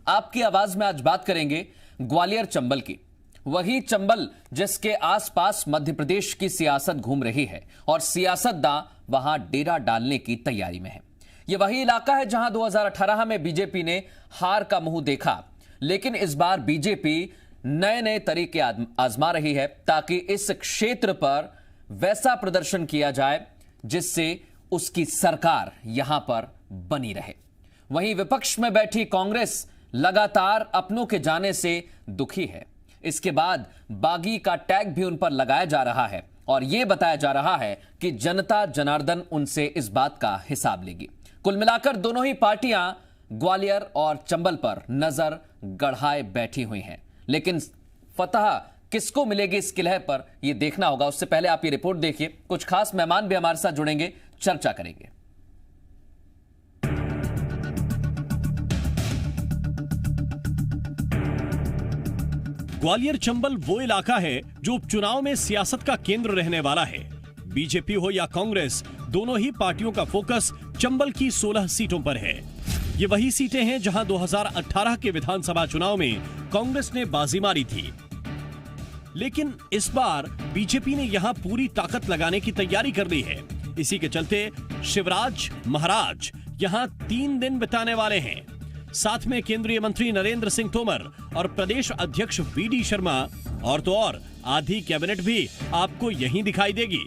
आपकी आवाज में आज बात करेंगे ग्वालियर चंबल की। वही चंबल जिसके आसपास मध्य प्रदेश की सियासत घूम रही है और सियासतदां वहां डेरा डालने की तैयारी में है। यह वही इलाका है जहां 2018 में बीजेपी ने हार का मुंह देखा, लेकिन इस बार बीजेपी नए नए तरीके आजमा रही है ताकि इस क्षेत्र पर वैसा प्रदर्शन किया जाए जिससे उसकी सरकार यहां पर बनी रहे। वहीं विपक्ष में बैठी कांग्रेस लगातार अपनों के जाने से दुखी है। इसके बाद बागी का टैग भी उन पर लगाया जा रहा है और यह बताया जा रहा है कि जनता जनार्दन उनसे इस बात का हिसाब लेगी। कुल मिलाकर दोनों ही पार्टियां ग्वालियर और चंबल पर नजर गढ़ाए बैठी हुई हैं, लेकिन फतह किसको मिलेगी इसकी लहर पर यह देखना होगा। उससे पहले आप ये रिपोर्ट देखिए, कुछ खास मेहमान भी हमारे साथ जुड़ेंगे, चर्चा करेंगे। ग्वालियर चंबल वो इलाका है जो उपचुनाव में सियासत का केंद्र रहने वाला है। बीजेपी हो या कांग्रेस, दोनों ही पार्टियों का फोकस चंबल की 16 सीटों पर है। ये वही सीटें हैं जहां 2018 के विधानसभा चुनाव में कांग्रेस ने बाजी मारी थी, लेकिन इस बार बीजेपी ने यहां पूरी ताकत लगाने की तैयारी कर ली है। इसी के चलते शिवराज महाराज यहां 3 दिन बिताने वाले हैं। साथ में केंद्रीय मंत्री नरेंद्र सिंह तोमर और प्रदेश अध्यक्ष वी.डी. शर्मा और तो और आधी कैबिनेट भी आपको यहीं दिखाई देगी।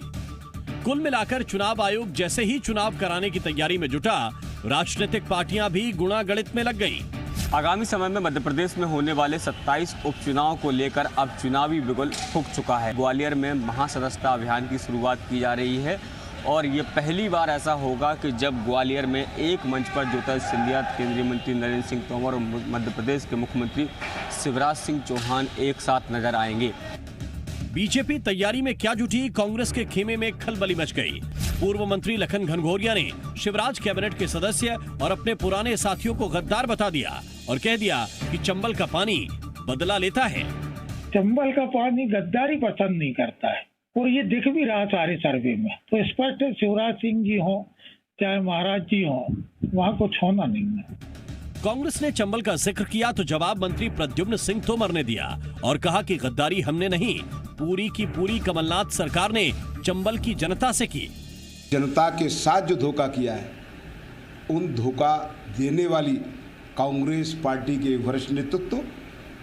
कुल मिलाकर चुनाव आयोग जैसे ही चुनाव कराने की तैयारी में जुटा, राजनीतिक पार्टियां भी गुणागणित में लग गईं। आगामी समय में मध्य प्रदेश में होने वाले 27 उपचुनाव को लेकर अब चुनावी बिगुल फूंक चुका है। ग्वालियर में महासदस्यता अभियान की शुरुआत की जा रही है और ये पहली बार ऐसा होगा कि जब ग्वालियर में एक मंच पर ज्योतिरादित्य सिंधिया, केंद्रीय मंत्री नरेंद्र सिंह तोमर और मध्य प्रदेश के मुख्यमंत्री शिवराज सिंह चौहान एक साथ नजर आएंगे। बीजेपी तैयारी में क्या जुटी, कांग्रेस के खेमे में खलबली मच गई। पूर्व मंत्री लखन घनघोरिया ने शिवराज कैबिनेट के सदस्य और अपने पुराने साथियों को गद्दार बता दिया और कह दिया कि चंबल का पानी बदला लेता है। चंबल का पानी गद्दारी पसंद नहीं करता है और ये दिख भी रहा सारे सर्वे में। तो स्पष्ट शिवराज सिंह जी हो चाहे महाराज जी हो, वहाँ कुछ होना नहीं है। कांग्रेस ने चंबल का जिक्र किया तो जवाब मंत्री प्रद्युम्न सिंह तोमर ने दिया और कहा कि गद्दारी हमने नहीं, पूरी की पूरी कमलनाथ सरकार ने चंबल की जनता से की। जनता के साथ जो धोखा किया है, उन धोखा देने वाली कांग्रेस पार्टी के वरिष्ठ नेतृत्व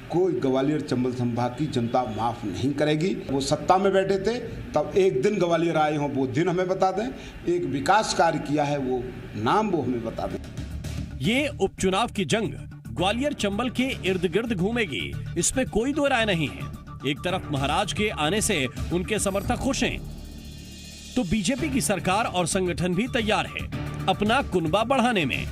कोई ग्वालियर चंबल संभाग की जनता माफ नहीं करेगी। वो सत्ता में बैठे थे तब एक दिन ग्वालियर आए हों, वो दिन हमें बता दें। एक विकास कार्य किया है, वो नाम वो हमें बता दें। ये उपचुनाव की जंग ग्वालियर चंबल के इर्द गिर्द घूमेगी, इसमें कोई दो राय नहीं है। एक तरफ महाराज के आने से उनके समर्थक खुश हैं, तो बीजेपी की सरकार और संगठन भी तैयार है अपना कुनबा बढ़ाने में।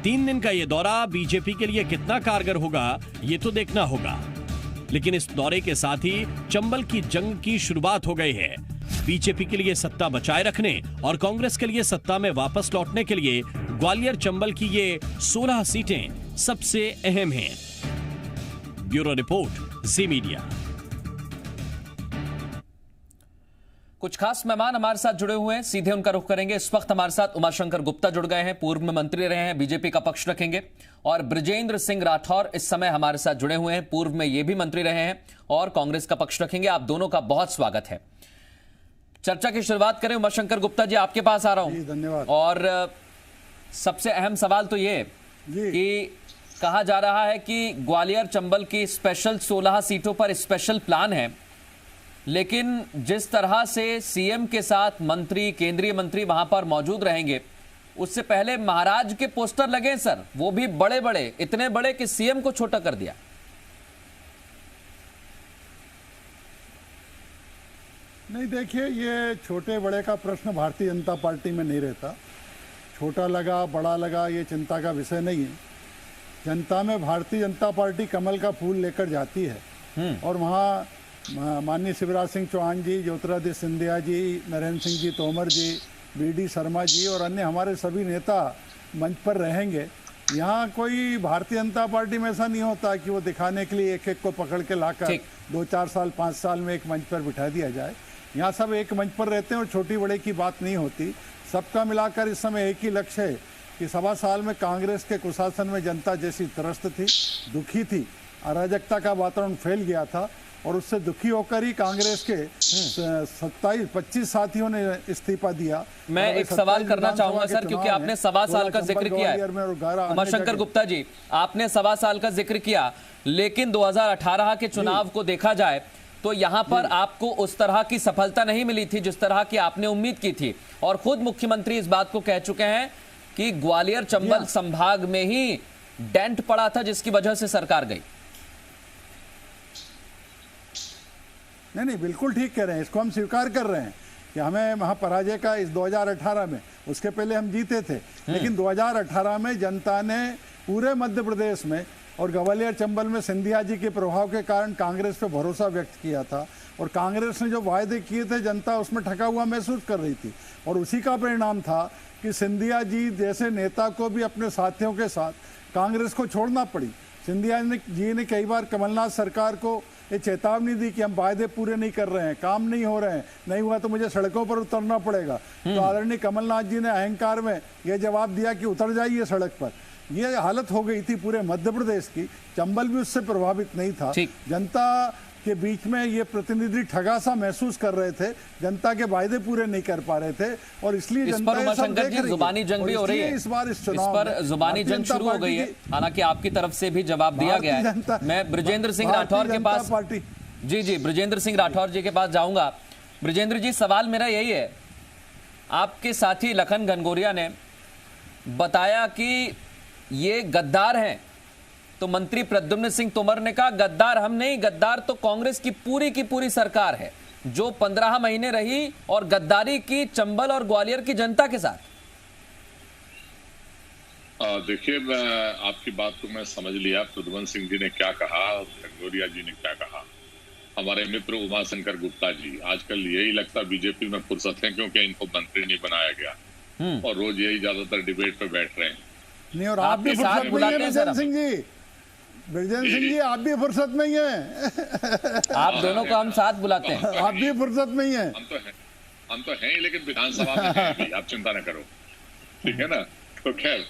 3 दिन का ये दौरा बीजेपी के लिए कितना कारगर होगा, ये तो देखना होगा। लेकिन इस दौरे के साथ ही चंबल की जंग की शुरुआत हो गई है। बीजेपी के लिए सत्ता बचाए रखने और कांग्रेस के लिए सत्ता में वापस लौटने के लिए ग्वालियर चंबल की ये 16 सीटें सबसे अहम हैं। ब्यूरो रिपोर्ट, जी मीडिया। कुछ खास मेहमान हमारे साथ जुड़े हुए हैं, सीधे उनका रुख करेंगे। इस वक्त हमारे साथ उमाशंकर गुप्ता जुड़ गए हैं, पूर्व में मंत्री रहे हैं, बीजेपी का पक्ष रखेंगे। और ब्रजेंद्र सिंह राठौर इस समय हमारे साथ जुड़े हुए हैं, पूर्व में ये भी मंत्री रहे हैं और कांग्रेस का पक्ष रखेंगे। आप दोनों का बहुत स्वागत है। चर्चा की शुरुआत करें। उमाशंकर गुप्ता जी, आपके पास आ रहा हूं। धन्यवाद। और सबसे अहम सवाल तो ये कि कहा जा रहा है कि ग्वालियर चंबल की स्पेशल 16 सीटों पर स्पेशल प्लान है, लेकिन जिस तरह से सीएम के साथ मंत्री, केंद्रीय मंत्री वहां पर मौजूद रहेंगे, उससे पहले महाराज के पोस्टर लगे सर, वो भी बड़े बड़े, इतने बड़े कि सीएम को छोटा कर दिया। नहीं, देखिए, ये छोटे बड़े का प्रश्न भारतीय जनता पार्टी में नहीं रहता। छोटा लगा बड़ा लगा ये चिंता का विषय नहीं है। जनता में भारतीय जनता पार्टी कमल का फूल लेकर जाती है और वहाँ माननीय शिवराज सिंह चौहान जी, ज्योतिरादित्य सिंधिया जी, नरेंद्र सिंह जी तोमर जी, वी.डी. शर्मा जी और अन्य हमारे सभी नेता मंच पर रहेंगे। यहाँ कोई भारतीय जनता पार्टी में ऐसा नहीं होता कि वो दिखाने के लिए एक एक को पकड़ के लाकर 2-4 साल 5 साल में एक मंच पर बिठा दिया जाए। यहाँ सब एक मंच पर रहते हैं और छोटी बड़े की बात नहीं होती। सबका मिलाकर इस समय एक ही लक्ष्य है कि 1.25 साल में कांग्रेस के कुशासन में जनता जैसी त्रस्त थी, दुखी थी, अराजकता का वातावरण फैल गया था और उससे दुखी होकर ही कांग्रेस के 25 साथियों ने इस्तीफा दिया। मैं एक सवाल करना चाहूंगा सर, क्योंकि आपने 1.25 साल का जिक्र किया है। उमाशंकर गुप्ता जी, आपने 1.25 साल का जिक्र किया, लेकिन 2018 के चुनाव को देखा जाए तो यहां पर आपको उस तरह की सफलता नहीं मिली थी जिस तरह की आपने उम्मीद की थी, और खुद मुख्यमंत्री इस बात को कह चुके हैं कि ग्वालियर चंबल संभाग में ही डेंट पड़ा था जिसकी वजह से सरकार गई। नहीं, बिल्कुल ठीक कह रहे हैं, इसको हम स्वीकार कर रहे हैं कि हमें वहाँ पराजय का इस 2018 में, उसके पहले हम जीते थे, लेकिन 2018 में जनता ने पूरे मध्य प्रदेश में और ग्वालियर चंबल में सिंधिया जी के प्रभाव के कारण कांग्रेस पे भरोसा व्यक्त किया था, और कांग्रेस ने जो वायदे किए थे जनता उसमें ठगा हुआ महसूस कर रही थी, और उसी का परिणाम था कि सिंधिया जी जैसे नेता को भी अपने साथियों के साथ कांग्रेस को छोड़ना पड़ी। सिंधिया जी ने कई बार कमलनाथ सरकार को ये चेतावनी दी कि हम वायदे पूरे नहीं कर रहे हैं, काम नहीं हो रहे हैं, नहीं हुआ तो मुझे सड़कों पर उतरना पड़ेगा। तो आदरणीय कमलनाथ जी ने अहंकार में यह जवाब दिया कि उतर जाइए सड़क पर। ये हालत हो गई थी पूरे मध्य प्रदेश की, चंबल भी उससे प्रभावित नहीं था। जनता के बीच में ये प्रतिनिधि ठगा सा महसूस कर रहे थे, जनता के वायदे पूरे नहीं कर पा रहे थे, और इसलिए जनता ये सब देख रही है। जुबानी जंग भी हो रही है, इस बार इस पर जुबानी जंग शुरू हो गई है, हालांकि आपकी तरफ से भी जवाब दिया गया है। मैं ब्रजेंद्र सिंह राठौर के पास, जी ब्रजेंद्र सिंह राठौर जी के पास जाऊंगा। ब्रजेंद्र जी, सवाल मेरा यही है, आपके साथी लखन घनघोरिया ने बताया कि ये गद्दार हैं, तो मंत्री प्रद्युम्न सिंह तोमर ने कहा गद्दार हम नहीं, गद्दार तो कांग्रेस की पूरी सरकार है जो 15 महीने रही और गद्दारी की चंबल और ग्वालियर की जनता के साथ। देखिए, आपकी बात को मैं समझ लिया, प्रद्युम्न सिंह जी ने क्या कहा और घनघोरिया जी ने क्या कहा। हमारे मित्र उमाशंकर गुप्ता जी आजकल यही लगता बीजेपी में फुर्सत है क्योंकि इनको मंत्री नहीं बनाया गया और रोज यही ज्यादातर डिबेट पे बैठ रहे हैं। नहीं, और आप भी फुर्सत में हैं ब्रजेंद्र सिंह जी, ब्रजेंद्र सिंह जी आप भी फुर्सत में ही हैं। आप दोनों को हम साथ बुलाते हैं। आप भी फुर्सत में ही हैं। हम तो हैं, लेकिन विधानसभा में हैं भी, आप चिंता न करो, ठीक है ना। तो खैर,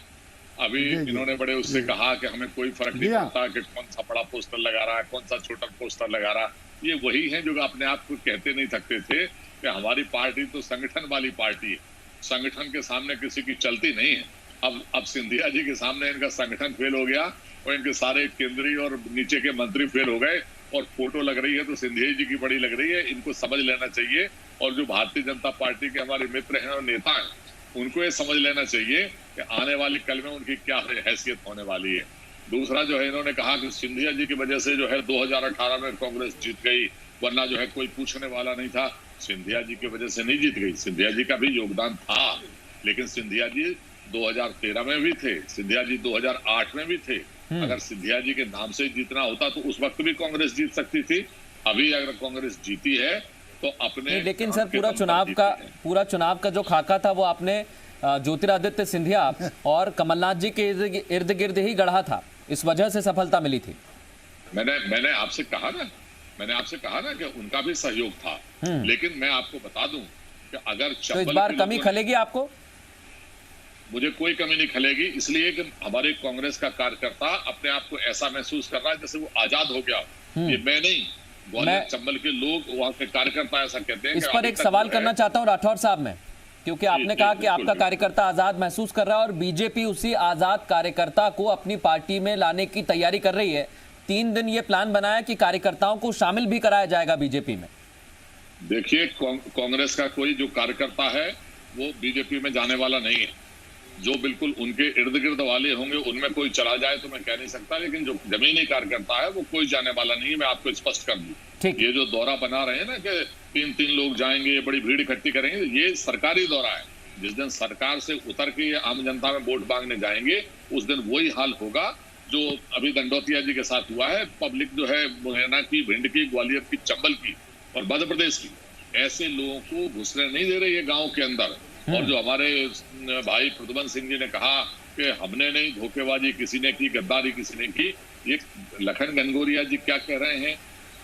अभी इन्होंने बड़े उससे कहा कि हमें कोई फर्क नहीं पड़ता कि कौन सा बड़ा पोस्टर लगा रहा है, कौन सा छोटा पोस्टर लगा रहा। ये वही है जो अपने आप को कहते नहीं थकते थे कि हमारी पार्टी तो संगठन वाली पार्टी है, संगठन के सामने किसी की चलती नहीं है। अब सिंधिया जी के सामने इनका संगठन फेल हो गया और इनके सारे केंद्रीय और नीचे के मंत्री फेल हो गए, और फोटो लग रही है तो सिंधिया जी की बड़ी लग रही है। इनको समझ लेना चाहिए, और जो भारतीय जनता पार्टी के हमारे मित्र हैं और नेता हैं, उनको ये समझ लेना चाहिए कि आने वाली कल में उनकी क्या हैसियत होने वाली है। दूसरा जो है, इन्होंने कहा कि सिंधिया जी की वजह से जो है 2018 में कांग्रेस जीत गई, वरना जो है कोई पूछने वाला नहीं था। सिंधिया जी की वजह से नहीं जीत गई, सिंधिया जी का भी योगदान था, लेकिन सिंधिया जी 2013 में भी थे, सिंधिया जी 2008 में भी थे। अगर सिंधिया जी के नाम से जीतना होता तो उस वक्त भी कांग्रेस जीत सकती थी। अभी अगर कांग्रेस जीती है तो अपने, लेकिन सर पूरा चुनाव का जो खाका था वो आपने ज्योतिरादित्य सिंधिया और कमलनाथ जी के इर्द गिर्द ही गढ़ा था, इस वजह से सफलता मिली थी। मैंने आपसे कहा ना कि उनका भी सहयोग था, लेकिन मैं आपको बता दूं कि अगर तो इस बार कमी खलेगी आपको? मुझे कोई कमी नहीं खलेगी, इसलिए कि हमारे कांग्रेस का कार्यकर्ता अपने आप को ऐसा महसूस कर रहा है जैसे वो आजाद हो गया। ये मैं नहीं, ग्वालियर चंबल के लोग, वहां के कार्यकर्ता ऐसा कहते हैं। इस पर एक सवाल करना चाहता हूं राठौर साहब में, क्योंकि आपने कहा कि आपका कार्यकर्ता आजाद महसूस कर रहा है और बीजेपी उसी आजाद कार्यकर्ता को अपनी पार्टी में लाने की तैयारी कर रही है। 3 दिन ये प्लान बनाया कि कार्यकर्ताओं को शामिल भी कराया जाएगा बीजेपी में। देखिए, कांग्रेस का कोई जो कार्यकर्ता है वो बीजेपी में जाने वाला नहीं है। जो बिल्कुल उनके इर्द गिर्द वाले होंगे उनमें कोई चला जाए तो मैं कह नहीं सकता, लेकिन जो जमीनी कार्यकर्ता है वो कोई जाने वाला नहीं है। मैं आपको स्पष्ट कर दूं, ये जो दौरा बना रहे हैं ना कि 3 लोग जाएंगे, बड़ी भीड़ इकट्ठी करेंगे, ये सरकारी दौरा है। जिस दिन सरकार से उतर के ये आम जनता में वोट मांगने जाएंगे, उस दिन वही हाल होगा जो अभी दंडोतिया जी के साथ हुआ है। पब्लिक जो है मुरैना की, भिंड की, ग्वालियर की, चंबल की और मध्य प्रदेश की, ऐसे लोगों को घुसने नहीं दे रही है गाँव के अंदर। और जो हमारे भाई प्रद्युम्न सिंह जी ने कहा कि हमने नहीं, धोखेबाजी किसी ने की, गद्दारी किसी ने की, ये लखन घनघोरिया जी क्या कह रहे हैं,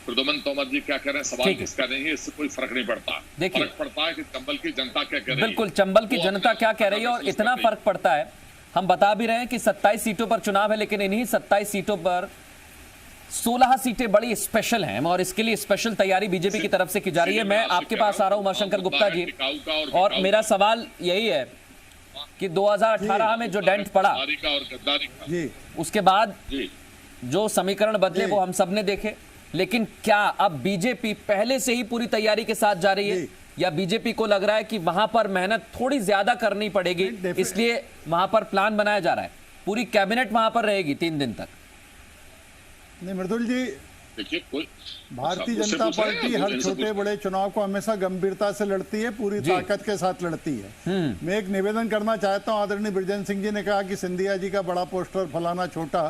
प्रद्युम्न तोमर जी क्या कह रहे हैं, सवाल किसका नहीं है, इससे कोई फर्क नहीं पड़ता। फर्क पड़ता है कि चंबल की जनता क्या कह रही है। बिल्कुल, चंबल की जनता क्या कह रही है, और इतना फर्क पड़ता है हम बता भी रहे हैं कि 27 सीटों पर चुनाव है, लेकिन इन्हीं 27 सीटों पर 16 सीटें बड़ी स्पेशल हैं और इसके लिए स्पेशल तैयारी बीजेपी की तरफ से की जा रही है। मैं आपके पास आ रहा हूं उमाशंकर गुप्ता जी, और मेरा सवाल यही है कि 2018 में जो डेंट पड़ा उसके बाद जो समीकरण बदले वो हम सब ने देखे, लेकिन क्या अब बीजेपी पहले से ही पूरी तैयारी के साथ जा रही है, या बीजेपी को लग रहा है कि वहां पर मेहनत थोड़ी ज्यादा करनी पड़ेगी इसलिए वहां पर प्लान बनाया जा रहा है? पूरी कैबिनेट वहां पर रहेगी 3 दिन तक? नहीं मृदुल जी, देखिए कोई भारतीय जनता पार्टी हर छोटे बड़े चुनाव को हमेशा गंभीरता से लड़ती है, पूरी ताकत के साथ लड़ती है। मैं एक निवेदन करना चाहता हूं। आदरणीय बृजेंद्र सिंह जी ने कहा कि सिंधिया जी का बड़ा पोस्टर फलाना छोटा।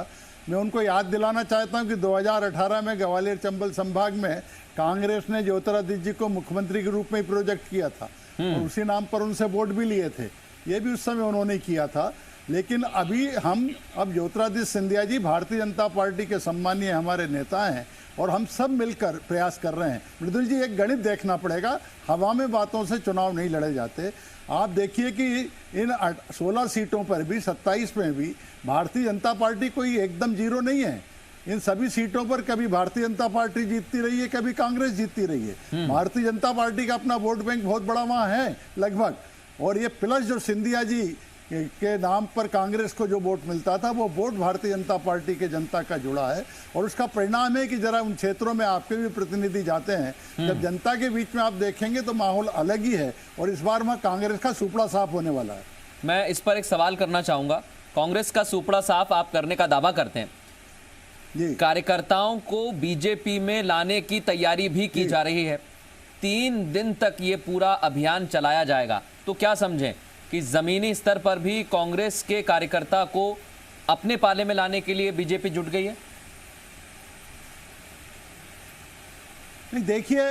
मैं उनको याद दिलाना चाहता हूं कि 2018 में ग्वालियर चंबल संभाग में कांग्रेस ने ज्योतिरादित्य जी को मुख्यमंत्री के रूप में प्रोजेक्ट किया था और उसी नाम पर उनसे वोट भी लिए थे। ये भी उस समय उन्होंने किया था। लेकिन अभी अब ज्योतिरादित्य सिंधिया जी भारतीय जनता पार्टी के सम्मानीय हमारे नेता हैं और हम सब मिलकर प्रयास कर रहे हैं। मृदुल जी, एक गणित देखना पड़ेगा, हवा में बातों से चुनाव नहीं लड़े जाते। आप देखिए कि इन 16 सीटों पर भी 27 में भी भारतीय जनता पार्टी कोई एकदम जीरो नहीं है। इन सभी सीटों पर कभी भारतीय जनता पार्टी जीतती रही है, कभी कांग्रेस जीतती रही है। भारतीय जनता पार्टी का अपना वोट बैंक बहुत बड़ा वहाँ है लगभग, और ये प्लस जो सिंधिया जी के नाम पर कांग्रेस को जो वोट मिलता था वो वोट भारतीय जनता पार्टी के जनता का जुड़ा है। और उसका परिणाम है कि जरा उन क्षेत्रों में आपके भी प्रतिनिधि जाते हैं, जब जनता के बीच में आप देखेंगे तो माहौल अलग ही है और इस बार वहाँ कांग्रेस का सुपड़ा साफ होने वाला है। मैं इस पर एक सवाल करना चाहूंगा। कांग्रेस का सुपड़ा साफ आप करने का दावा करते हैं, कार्यकर्ताओं को बीजेपी में लाने की तैयारी भी की जा रही है, 3 दिन तक ये पूरा अभियान चलाया जाएगा, तो क्या समझें कि जमीनी स्तर पर भी कांग्रेस के कार्यकर्ता को अपने पाले में लाने के लिए बीजेपी जुट गई है? नहीं, देखिए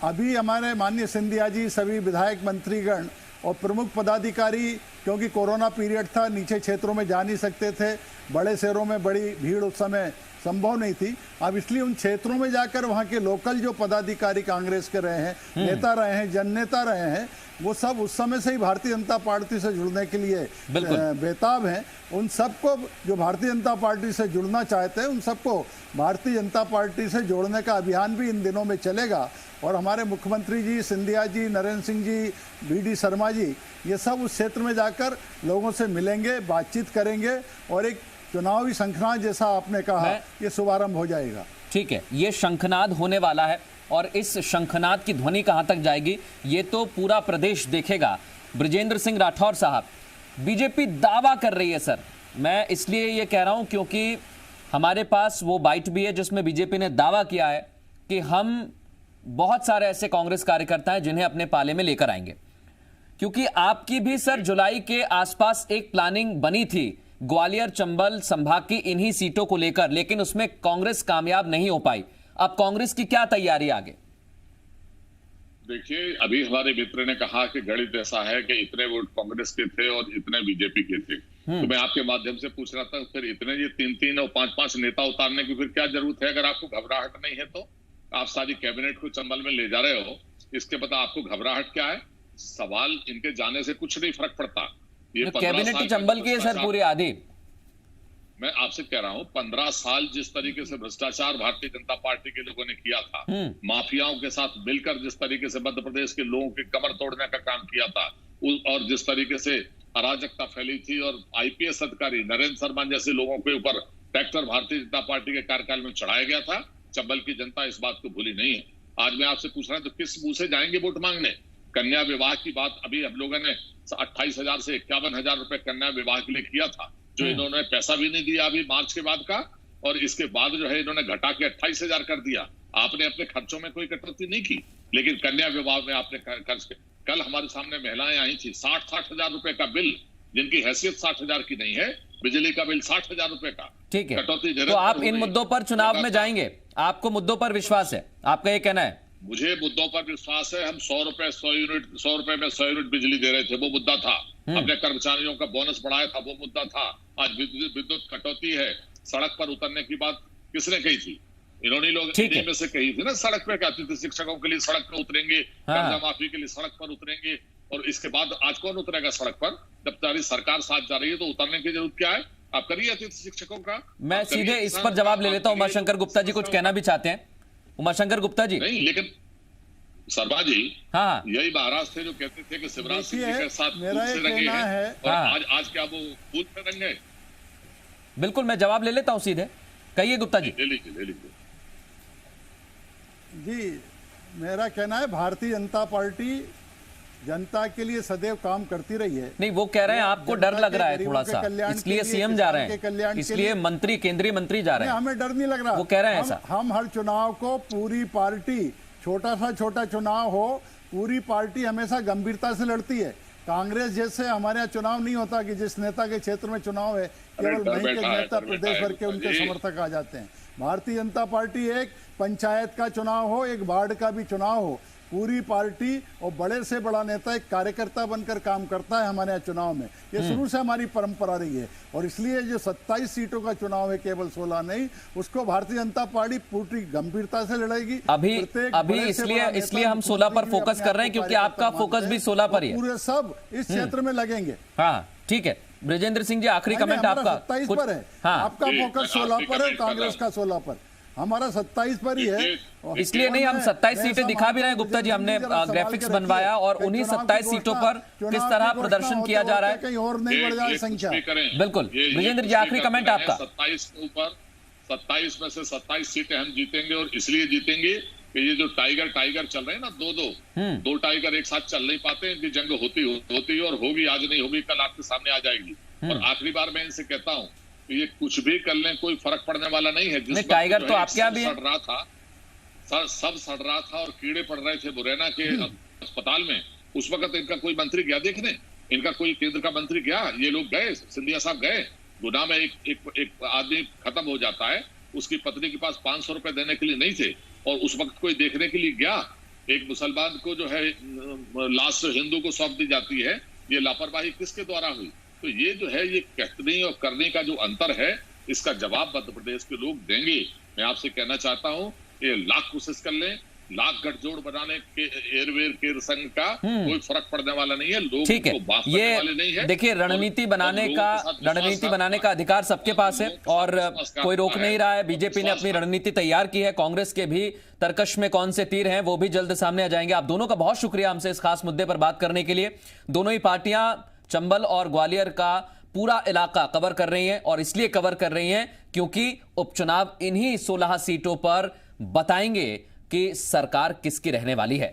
अभी हमारे माननीय सिंधिया जी, सभी विधायक मंत्रीगण और प्रमुख पदाधिकारी, क्योंकि कोरोना पीरियड था, नीचे क्षेत्रों में जा नहीं सकते थे, बड़े शहरों में बड़ी भीड़ उस समय संभव नहीं थी। अब इसलिए उन क्षेत्रों में जाकर वहाँ के लोकल जो पदाधिकारी कांग्रेस के रहे हैं, नेता रहे हैं, जननेता रहे हैं, वो सब उस समय से ही भारतीय जनता पार्टी से जुड़ने के लिए बेताब हैं। उन सबको जो भारतीय जनता पार्टी से जुड़ना चाहते हैं, उन सबको भारतीय जनता पार्टी से जोड़ने का अभियान भी इन दिनों में चलेगा। और हमारे मुख्यमंत्री जी, सिंधिया जी, नरेंद्र सिंह जी, BD शर्मा जी, ये सब उस क्षेत्र में जाकर लोगों से मिलेंगे, बातचीत करेंगे और एक चुनावी शंखनाद जैसा आपने कहा ये शुभारंभ हो जाएगा। ठीक है, ये शंखनाद होने वाला है और इस शंखनाद की ध्वनि कहां तक जाएगी ये तो पूरा प्रदेश देखेगा। बृजेंद्र सिंह राठौर साहब, बीजेपी दावा कर रही है सर, मैं इसलिए ये कह रहा हूं क्योंकि हमारे पास वो बाइट भी है जिसमें बीजेपी ने दावा किया है कि हम बहुत सारे ऐसे कांग्रेस कार्यकर्ता हैं जिन्हें अपने पाले में लेकर आएंगे, क्योंकि आपकी भी सर जुलाई के आसपास एक प्लानिंग बनी थी ग्वालियर चंबल संभाग की इन्हीं सीटों को लेकर, लेकिन उसमें कांग्रेस कामयाब नहीं हो पाई। अब कांग्रेस की क्या तैयारी आगे? देखिए, अभी हमारे मित्र ने कहा कि गणित ऐसा है कि इतने वोट कांग्रेस के थे और इतने बीजेपी के थे, तो मैं आपके माध्यम से पूछ रहा था, फिर इतने ये 3-3 और 5-5 नेता उतारने की फिर क्या जरूरत है? अगर आपको घबराहट नहीं है तो आप सारी कैबिनेट को चंबल में ले जा रहे हो, इसके पता आपको घबराहट क्या है? सवाल इनके जाने से कुछ नहीं फर्क पड़ता। ये कैबिनेट तो चंबल की है सर पूरी आधी। मैं आपसे कह रहा हूं 15 साल जिस तरीके से भ्रष्टाचार भारतीय जनता पार्टी के लोगों ने किया था, माफियाओं के साथ मिलकर जिस तरीके से मध्य प्रदेश के लोगों की कमर तोड़ने का काम किया था, और जिस तरीके से अराजकता फैली थी और IPS अधिकारी नरेंद्र शर्मा जैसे लोगों के ऊपर ट्रैक्टर भारतीय जनता पार्टी के कार्यकाल में चढ़ाया गया था, चंबल की जनता इस बात को भूली नहीं है। आज मैं आपसे पूछ रहा हूं तो किस मुंह से जाएंगे वोट मांगने? कन्या विवाह की बात अभी हम लोगों ने 28,000 से 51,000 रुपए कन्या विवाह के लिए किया था, जो इन्होंने पैसा भी नहीं दिया अभी मार्च के बाद का, और इसके बाद जो है इन्होंने घटा के 28,000 कर दिया। आपने अपने खर्चों में कोई कटौती नहीं की, लेकिन कन्या विवाह में आपने खर्च किया। कल हमारे सामने महिलाएं आई थी, 60-60,000 रुपए का बिल, जिनकी हैसियत 60,000 की नहीं है, बिजली का बिल 60,000 रुपए का। ठीक है, कटौती तो आप इन मुद्दों पर चुनाव में जाएंगे, आपको मुद्दों पर विश्वास है, आपका ये कहना है? मुझे मुद्दों पर विश्वास है। हम 100 रुपए में 100 यूनिट बिजली दे रहे थे, वो मुद्दा था। अपने कर्मचारियों का बोनस बढ़ाया था, वो मुद्दा था। आज विद्युत कटौती है। सड़क पर उतरने की बात किसने कही थी? इन्होंने लोग इन्हीं में से कही थी ना। सड़क पे कहते थे शिक्षकों के लिए सड़क पर उतरेंगे, कर्जा माफी के लिए सड़क पर उतरेंगे, और इसके बाद आज कौन उतरेगा सड़क पर? जब तुम्हारी सरकार साथ जा रही है तो उतरने की जरूरत क्या है? आप करिए अतिथि शिक्षकों का। मैं सीधे इस पर जवाब ले लेता हूं। उमाशंकर गुप्ता जी कुछ कहना भी चाहते हैं। उमाशंकर गुप्ता जी। नहीं, लेकिन शर्मा जी, हाँ, यही महाराज थे जो कहते थे कि शिवराज सिंह जी के साथ मेरा फूल से ये रंगे कहना हैं है। और आज क्या वो फूल से रंगे? बिल्कुल, मैं जवाब ले लेता हूं सीधे। कहिए गुप्ता जी। ले लीजिए। जी, मेरा कहना है भारतीय जनता पार्टी जनता के लिए सदैव काम करती रही है। नहीं, वो कह रहे हैं आपको डर लग रहा है थोड़ा सा, इसलिए सीएम जा रहे हैं, इसलिए मंत्री, केंद्रीय मंत्री जा रहे हैं। हमें डर नहीं लग रहा, वो कह रहे हैं ऐसा। हम हर चुनाव को पूरी पार्टी, छोटा चुनाव हो, पूरी पार्टी हमेशा गंभीरता से लड़ती है। कांग्रेस जैसे हमारे यहाँ चुनाव नहीं होता कि जिस नेता के क्षेत्र में चुनाव है केवल वहीं के नेता प्रदेश भर के उनके समर्थक आ जाते हैं। भारतीय जनता पार्टी एक पंचायत का चुनाव हो, एक वार्ड का भी चुनाव हो, पूरी पार्टी और बड़े से बड़ा नेता एक कार्यकर्ता बनकर काम करता है हमारे यहाँ चुनाव में। ये शुरू से हमारी परंपरा रही है और इसलिए जो 27 सीटों का चुनाव है, केवल 16 नहीं, उसको भारतीय जनता पार्टी पूरी गंभीरता से लड़ेगी। अभी इसलिए हम 16 पर फोकस कर रहे हैं क्योंकि आपका फोकस भी 16 पर ही है। पूरे सब इस क्षेत्र में लगेंगे। हाँ, ठीक है। ब्रजेंद्र सिंह जी, आखिरी कमेंट आपका। 27 पर है। हाँ, आपका फोकस 16 पर है, कांग्रेस का 16 पर, हमारा 27 पर ही है। इसलिए नहीं, हम 27 सीटें दिखा भी रहे हैं गुप्ता जी। हमने ग्राफिक्स बनवाया और उन्हीं 27 सीटों पर किस तरह प्रदर्शन किया जा रहा है, कहीं और नहीं बढ़ जाए संख्या। बिल्कुल। ब्रजेंद्र जी, आखिरी कमेंट आपका। 27 के ऊपर 27 में से 27 सीटें हम जीतेंगे और इसलिए जीतेंगे कि ये जो टाइगर चल रहे हैं ना, दो टाइगर एक साथ चल नहीं पाते। इनकी जंग होती और होगी, आज नहीं होगी कल आपके सामने आ जाएगी। और आखिरी बार मैं इनसे कहता हूँ ये कुछ भी कर लें, कोई फर्क पड़ने वाला नहीं है। जिस टाइगर तो आपके यहाँ भी सड़ रहा था, सब सड़ रहा था और कीड़े पड़ रहे थे मुरैना के अस्पताल में, उस वक्त इनका कोई मंत्री गया देखने? इनका कोई केंद्र का मंत्री गया? ये लोग गए? सिंधिया साहब गए? गुना में एक आदमी खत्म हो जाता है, उसकी पत्नी के पास 500 रुपए देने के लिए नहीं थे और उस वक्त कोई देखने के लिए गया? एक मुसलमान को जो है लाश हिंदू को सौंप दी जाती है। ये लापरवाही किसके द्वारा हुई? तो ये जो है, ये कहने और करने का जो अंतर है, इसका जवाब मध्य प्रदेश के लोग देंगे। मैं आपसे कहना चाहता हूं कि लाख कोशिश कर लें, लाख गठजोड़ बनाने के एयरवेयर के संघ का कोई फर्क पड़ने वाला नहीं है। लोग ठीक है, ये देखिए, रणनीति बनाने का अधिकार सबके पास है और कोई रोक नहीं रहा है। बीजेपी ने अपनी रणनीति तैयार की है। कांग्रेस के भी तरकश में कौन से तीर हैं वो भी जल्द सामने आ जाएंगे। आप दोनों का बहुत शुक्रिया हमसे इस खास मुद्दे पर बात करने के लिए। दोनों ही पार्टियां चंबल और ग्वालियर का पूरा इलाका कवर कर रही हैं और इसलिए कवर कर रही हैं क्योंकि उपचुनाव इन्हीं 16 सीटों पर बताएंगे कि सरकार किसकी रहने वाली है।